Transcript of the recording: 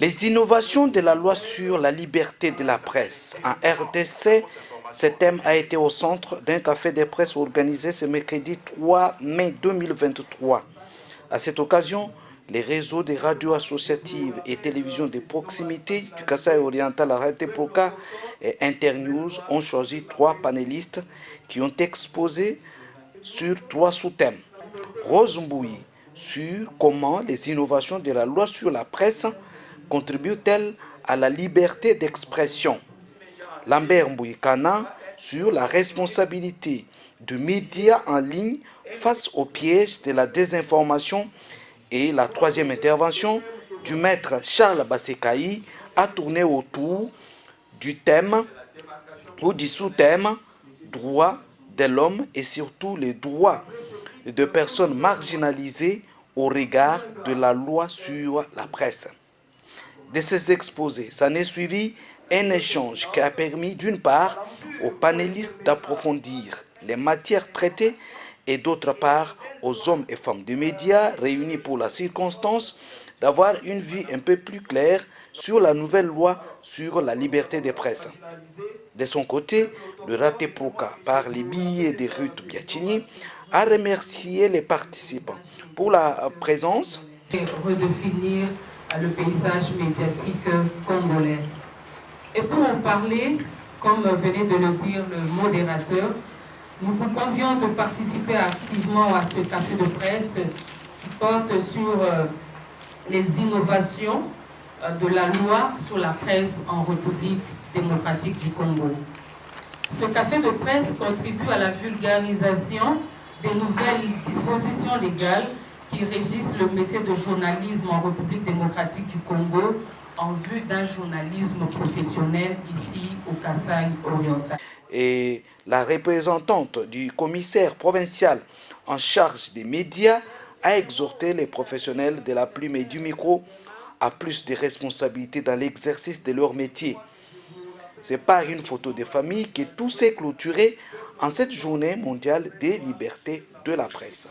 Les innovations de la loi sur la liberté de la presse. En RDC, ce thème a été au centre d'un café de presse organisé ce mercredi 3 mai 2023. À cette occasion, les réseaux des radios associatives et télévisions de proximité du Kasaï oriental à RTPOCA et Internews ont choisi 3 panélistes qui ont exposé sur 3 sous-thèmes. Rose Mbouyi sur comment les innovations de la loi sur la presse contribuent-elles à la liberté d'expression. Lambert Mbouikana sur la responsabilité du média en ligne face au piège de la désinformation. Et la troisième intervention du maître Charles Bassekaï a tourné autour du thème ou du sous-thème droits de l'homme et surtout les droits de personnes marginalisées au regard de la loi sur la presse. De ces exposés, s'en est suivi un échange qui a permis d'une part aux panélistes d'approfondir les matières traitées et d'autre part aux hommes et femmes des médias réunis pour la circonstance d'avoir une vue un peu plus claire sur la nouvelle loi sur la liberté de presse. De son côté, le RTPOCA, par les billets de Ruth Biachini, a remercié les participants pour la présence. Redéfinir le paysage médiatique congolais. Et pour en parler, comme venait de le dire le modérateur, nous vous convions de participer activement à ce café de presse qui porte sur les innovations de la loi sur la presse en République démocratique du Congo. Ce café de presse contribue à la vulgarisation des nouvelles dispositions légales qui régissent le métier de journalisme en République démocratique du Congo en vue d'un journalisme professionnel ici au Kasaï oriental. Et la représentante du commissaire provincial en charge des médias a exhorté les professionnels de la plume et du micro à plus de responsabilités dans l'exercice de leur métier. C'est par une photo de famille que tout s'est clôturé en cette journée mondiale des libertés de la presse.